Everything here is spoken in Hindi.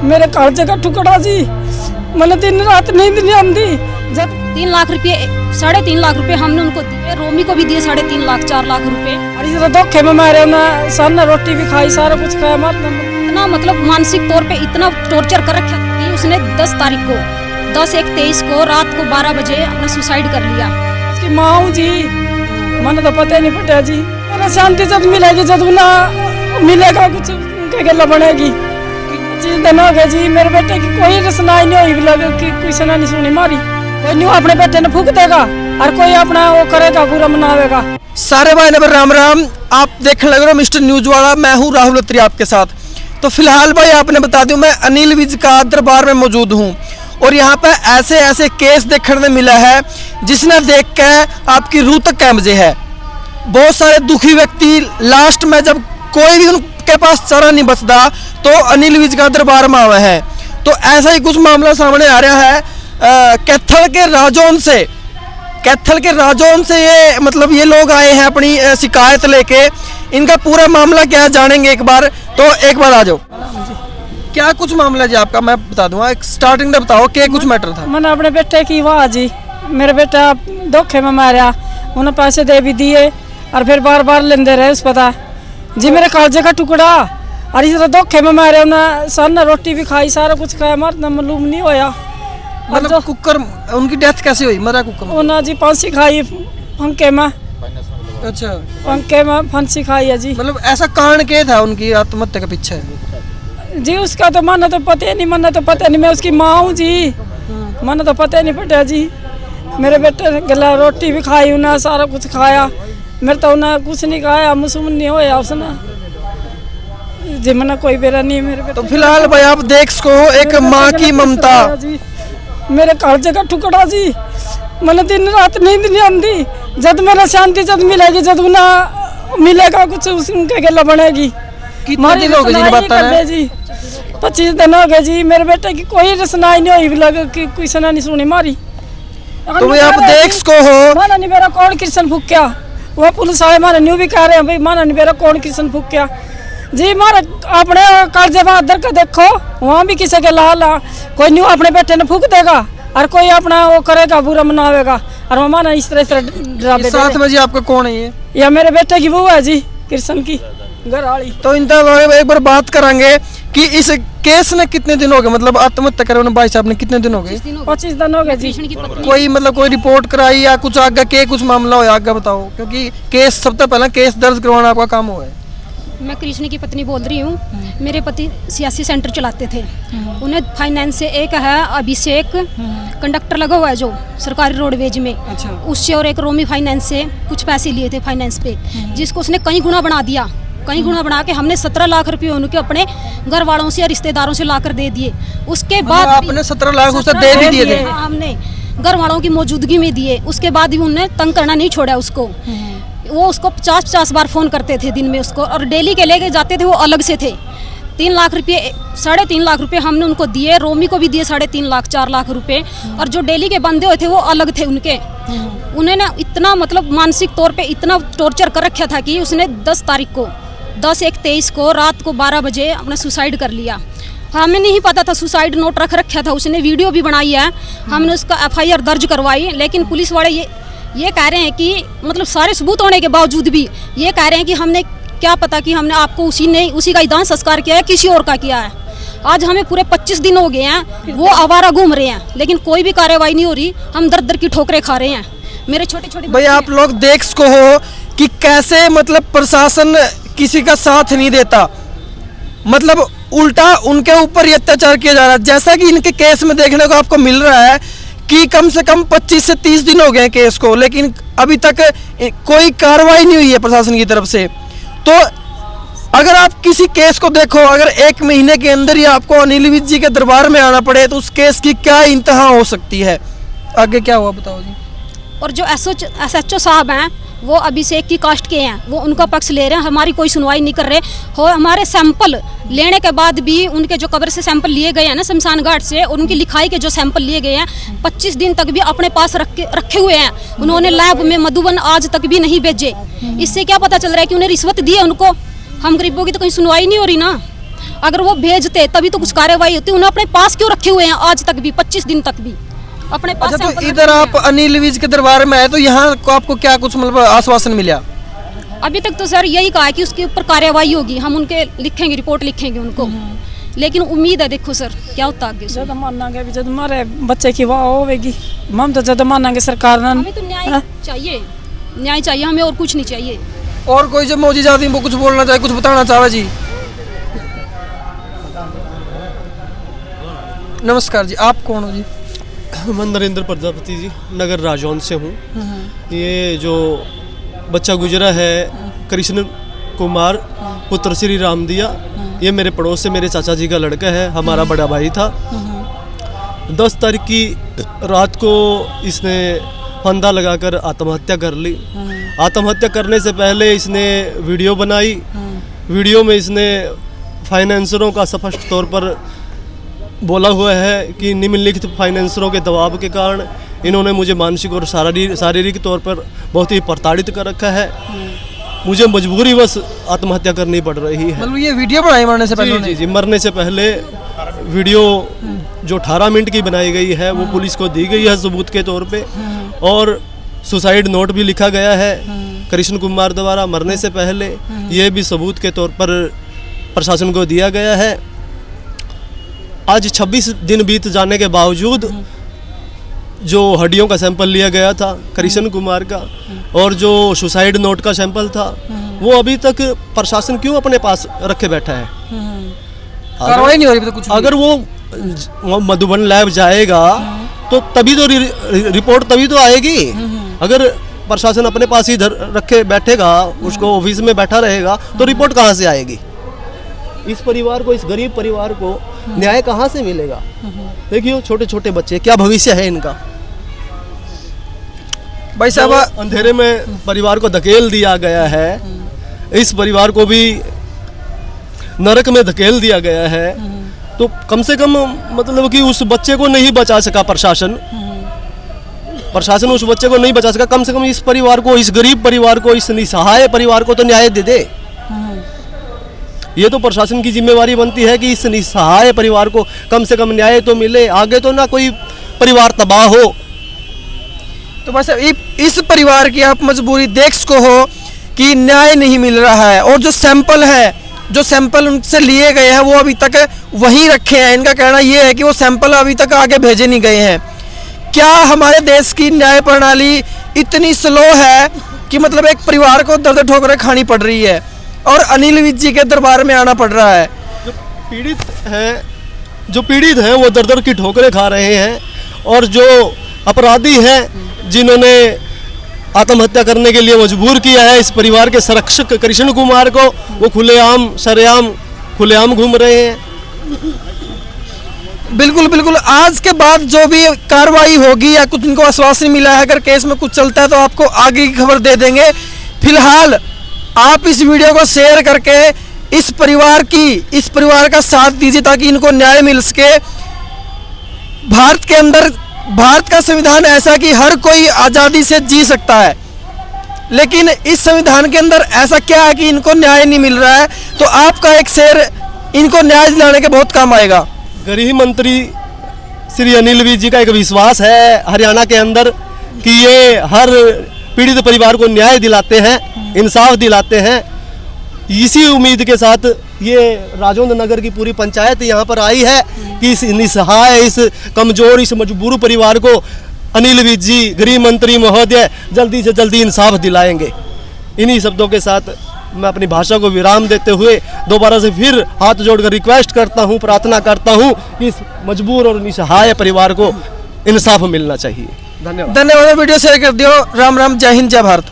मेरे कालजे का टुकड़ा जी, मैंने दिन रात नींद नहीं आती। जब 3 लाख रुपए 3.5 लाख रुपए हमने उनको दिए, रोमी को भी दिए 3.5 लाख 4 लाख रुपए। अरे जरा धोखे में मारे ना, सर ने रोटी भी खाई, सारा कुछ खाया, इतना मतलब मानसिक तौर पे इतना टॉर्चर कर रखा कि उसने 10 तारीख को 10/1/23 को रात को 12 बजे अपना सुसाइड कर लिया। उसकी माँ हूँ जी, मैंने तो पता ही नहीं पड़ा जी। मैंने शांति जब मिलेगी, जब ना मिलेगा कुछ उनके गला बनेगी। 25 दिन हो गए जी, मेरे बेटे की कोई रसनाई नहीं हुई, लगे कि कोई सना नहीं सुनी मारी। कोई न्यू अपने बेटे ने फूक देगा और कोई अपना वो करेगा, पूरा मनावेगा। सारे भाई नंबर राम राम, आप देखने लग रहे हो मिस्टर न्यूज वाला। मैं हूं राहुल अत्री आपके साथ। तो फिलहाल भाई आपने बता दूं, मैं अनिल विज का दरबार में मौजूद हूं और यहाँ पे ऐसे ऐसे केस देखने में मिला है जिसने देख के आपकी रूह तक कैमजे है। बहुत सारे दुखी व्यक्ति लास्ट में जब कोई भी उनके पास चारा नहीं बचता तो अनिल विज का दरबार में आवे हैं। तो ऐसा ही कुछ मामला सामने आ रहा है कैथल के राजौन से ये मतलब ये लोग आए हैं अपनी शिकायत लेके। इनका पूरा मामला क्या है जानेंगे एक बार। तो एक बार आ जाओ, क्या कुछ मामला जी आपका, मैं बता दूंगा। एक स्टार्टिंग में बताओ क्या कुछ मैटर था। मैंने अपने बेटे की वाह जी, मेरे बेटा धोखे में मारा, उन्हें पैसे दे भी दिए और फिर बार बार लेंदे रहे उस पता जी। मेरे कालजे का टुकड़ा, और इस तरह धोखे में मारे, उन्हें सर ने रोटी भी खाई, सारा कुछ खाया, मरना मालूम नहीं होया। मतलब कुकर उनकी डेथ कैसे हुई, मरा कुकर में? उन्हें जी फांसी खाई फंके में। अच्छा, फंके में फांसी खाई है जी। मतलब ऐसा कारण क्या था उनकी आत्महत्या के पीछे जी? उसका तो माना तो पता ही नहीं, माना तो पता नहीं। मैं उसकी माँ हूँ जी, माना तो पता ही नहीं पड़ा जी। मेरे बेटे ने गला रोटी भी खाई, उन्हें सारा कुछ खाया, मेरे तो उन्हें कुछ नहीं खाया, मुसुमन नहीं होया उसने जी। मैंने कोई बेरा नहीं मेरे बेटे। तो फिलहाल भाई आप देख सको एक माँ की ममता। मेरे कालजे का टुकड़ा जी, मैंने दिन रात नींद नहीं आती। जब मेरा शांति जब मिलेगी, जब ना मिलेगा कुछ उनके गला बनेगी। कितने दिन हो गए जी बात है जी? 25 दिन हो गए जी। मेरे बेटे की कोई रसनाई नहीं हुई, लगे कि कोई सना नहीं सुनी मारी। तो भाई आप देख सको हो, माना नहीं मेरा कौन कृष्ण फूक्या, वो पुलिस वाले मारे न्यू भी कह रहे हैं भाई, माना नहीं मेरा कौन कृष्ण फूक्या जी। मारे अपने कालजे बहादुर का देखो, वहाँ भी किसी के लाल कोई न्यू अपने बेटे ने फूक देगा और कोई अपना वो करेगा, बुरा मनावेगा। और वो माना इस तरह डरावे। साथ में जी आपका कौन है ये? या मेरे बेटे की बुआ है जी, कृष्ण की घर वाली। तो इनका एक बार बात करेंगे कि इस केस ने कितने दिन हो गए, मतलब आत्महत्या करे भाई साहब ने कितने दिन हो गए? 25 दिन हो गए जी। कोई मतलब कोई रिपोर्ट कराई या कुछ आगे के कुछ मामला हो आगे बताओ, क्योंकि केस सबसे पहले केस दर्ज करवाना आपका काम हुआ है। मैं कृष्ण की पत्नी बोल रही हूँ। मेरे पति सियासी सेंटर चलाते थे, उन्हें फाइनेंस से एक है अभिषेक कंडक्टर लगा हुआ है जो सरकारी रोडवेज में। अच्छा। उससे और एक रोमी फाइनेंस से कुछ पैसे लिए थे फाइनेंस पे, जिसको उसने कई गुना बना दिया। कई गुना बना के हमने 17 लाख रुपए उनके अपने घर वालों से या रिश्तेदारों से लाकर दे दिए। उसके बाद आपने 17 लाख उसे दे भी दिए थे? हमने घर वालों की मौजूदगी में दिए। उसके बाद भी उन्होंने तंग करना नहीं छोड़ा उसको। वो उसको 50 बार फ़ोन करते थे दिन में उसको, और डेली के लेके जाते थे वो अलग से थे। 3 लाख रुपये 3.5 लाख रुपए हमने उनको दिए, रोमी को भी दिए 3.5 लाख 4 लाख रुपए। और जो डेली के बंदे हुए थे वो अलग थे उनके। उन्होंने इतना मतलब मानसिक तौर पे इतना टॉर्चर कर रखा था कि उसने 10 तारीख को 10/1/23 को रात को 12 बजे अपना सुसाइड कर लिया। हमें नहीं पता था, सुसाइड नोट रख रखा था उसने, वीडियो भी बनाई है, हमने उसका FIR दर्ज करवाई। लेकिन पुलिस वाले ये कह रहे हैं कि मतलब सारे सबूत होने के बावजूद भी ये कह रहे हैं कि हमने क्या पता कि हमने आपको उसी का दाह संस्कार किया है, किसी और का किया है। आज हमें पूरे 25 दिन हो गए हैं, वो आवारा घूम रहे हैं, लेकिन कोई भी कार्रवाई नहीं हो रही। हम दर दर की ठोकरें खा रहे हैं। मेरे छोटे छोटे भाई आप लोग देख सको हो कि कैसे मतलब प्रशासन किसी का साथ नहीं देता, मतलब उल्टा उनके ऊपर ही अत्याचार किया जा रहा है। जैसा कि इनके केस में देखने को आपको मिल रहा है कि कम से कम 25 से 30 दिन हो गए हैं केस को, लेकिन अभी तक कोई कार्रवाई नहीं हुई है प्रशासन की तरफ से। तो अगर आप किसी केस को देखो, अगर 1 महीने के अंदर ही आपको अनिल विज जी के दरबार में आना पड़े तो उस केस की क्या इंतहा हो सकती है? आगे क्या हुआ बताओ जी। और जो SHO साहब हैं वो अभिषेक की कास्ट के हैं, वो उनका पक्ष ले रहे हैं, हमारी कोई सुनवाई नहीं कर रहे हो। हमारे सैंपल लेने के बाद भी उनके जो कब्र से सैंपल लिए गए हैं ना शमशान घाट से, और उनकी लिखाई के जो सैंपल लिए गए हैं 25 दिन तक भी अपने पास रखे हुए हैं उन्होंने लैब में, मधुबन आज तक भी नहीं भेजे। इससे क्या पता चल रहा है कि उन्हें रिश्वत दी है उनको। हम गरीबों की तो कहीं सुनवाई नहीं हो रही ना। अगर वो भेजते तभी तो कुछ कार्रवाई होती। उन्हें अपने पास क्यों रखे हुए हैं आज तक भी, 25 दिन तक भी अपने पास। अच्छा, तो सैंपल इधर रखे हुए आप हैं। अनिल विज के दरबार में आए तो यहाँ को आपको क्या कुछ मतलब आश्वासन मिला? अभी तक तो सर यही कहा है कि उसके ऊपर कार्रवाई होगी, हम उनके लिखेंगे, रिपोर्ट लिखेंगे उनको। लेकिन उम्मीद है, देखो सर क्या होता है आगे से। जब मानांगे भी, जब हमारे बच्चे की वाह होगी, हम तो जब मानांगे सरकार ने। हमें तो न्याय चाहिए, न्याय चाहिए हमें, और कुछ नहीं चाहिए। और कोई जो मौजूद आदमी वो कुछ बोलना चाहे, कुछ बताना चाहे जी? नमस्कार जी, आप कौन हो जी? मैं नरेंद्र प्रजापति जी, नगर राजौन से हूँ। ये जो बच्चा गुजरा है कृष्ण कुमार पुत्र श्री रामदिया, ये मेरे पड़ोस से मेरे चाचा जी का लड़का है, हमारा बड़ा भाई था। 10 तारीख की रात को इसने फंदा लगाकर आत्महत्या कर ली। आत्महत्या करने से पहले इसने वीडियो बनाई। वीडियो में इसने फाइनेंसरों का स्पष्ट तौर पर बोला हुआ है कि निम्नलिखित फाइनेंसरों के दबाव के कारण इन्होंने मुझे मानसिक और शारीरिक तौर पर बहुत ही प्रताड़ित कर रखा है। मुझे मजबूरीवश आत्महत्या करनी पड़ रही है। मतलब ये वीडियो बनाई मरने से पहले? जी, मरने से पहले वीडियो जो 18 मिनट की बनाई गई है वो पुलिस को दी गई है सबूत के तौर पे, और सुसाइड नोट भी लिखा गया है कृष्ण कुमार द्वारा मरने से पहले। ये भी सबूत के तौर पर प्रशासन को दिया गया है। आज 26 दिन बीत जाने के बावजूद जो हड्डियों का सैंपल लिया गया था कृष्ण कुमार का, और जो सुसाइड नोट का सैंपल था, वो अभी तक प्रशासन क्यों अपने पास रखे बैठा है? कार्रवाई नहीं हो रही कुछ? अगर वो मधुबन लैब जाएगा तो तभी तो रिपोर्ट तभी तो आएगी। अगर प्रशासन अपने पास ही रखे बैठेगा, उसको ऑफिस में बैठा रहेगा, तो रिपोर्ट कहाँ से आएगी? इस परिवार को, इस गरीब परिवार को न्याय कहाँ से मिलेगा? देखिए छोटे छोटे बच्चे, क्या भविष्य है इनका? भाई साहब, अंधेरे में परिवार को धकेल दिया गया है, इस परिवार को भी नरक में धकेल दिया गया है। तो कम से कम मतलब कि उस बच्चे को नहीं बचा सका प्रशासन, उस बच्चे को नहीं बचा सका। कम से कम इस परिवार को, इस गरीब परिवार को, इस निसहाय परिवार को तो न्याय दे दे। ये तो प्रशासन की जिम्मेवारी बनती है कि इस निसहाय परिवार को कम से कम न्याय तो मिले, आगे तो ना कोई परिवार तबाह हो। तो बस इस परिवार की आप मजबूरी देख सको हो कि न्याय नहीं मिल रहा है, और जो सैंपल उनसे लिए गए हैं वो अभी तक वहीं रखे हैं। इनका कहना ये है कि वो सैंपल अभी तक आगे भेजे नहीं गए हैं। क्या हमारे देश की न्याय प्रणाली इतनी स्लो है कि मतलब एक परिवार को दर्द ठोकरें खानी पड़ रही है और अनिल विज जी के दरबार में आना पड़ रहा है? जो पीड़ित हैं वो दर दर की ठोकरें खा रहे हैं, और जो अपराधी हैं जिन्होंने आत्महत्या करने के लिए मजबूर किया है इस परिवार के संरक्षक कृष्ण कुमार को, वो खुलेआम घूम रहे हैं। बिल्कुल बिल्कुल। आज के बाद जो भी कार्रवाई होगी या कुछ इनको आश्वासन मिला है, अगर केस में कुछ चलता है तो आपको आगे की खबर दे देंगे। फिलहाल आप इस वीडियो को शेयर करके इस परिवार का साथ दीजिए ताकि इनको न्याय मिल सके। भारत का संविधान ऐसा कि हर कोई आज़ादी से जी सकता है, लेकिन इस संविधान के अंदर ऐसा क्या है कि इनको न्याय नहीं मिल रहा है? तो आपका एक शेयर इनको न्याय दिलाने के बहुत काम आएगा। गृह मंत्री श्री अनिल विज जी का एक विश्वास है हरियाणा के अंदर कि ये हर पीड़ित परिवार को न्याय दिलाते हैं, इंसाफ दिलाते हैं। इसी उम्मीद के साथ ये राजौंद नगर की पूरी पंचायत यहाँ पर आई है कि इस निसहाय, इस कमजोर, इस मजबूर परिवार को अनिल विज जी, गृह मंत्री महोदय जल्दी से जल्दी इंसाफ दिलाएंगे। इन्हीं शब्दों के साथ मैं अपनी भाषा को विराम देते हुए दोबारा से फिर हाथ जोड़कर रिक्वेस्ट करता हूँ, प्रार्थना करता हूँ कि इस मजबूर और निसहाय परिवार को इंसाफ मिलना चाहिए। धन्यवाद। वीडियो शेयर कर दियो। राम राम, जय हिंद, जय भारत।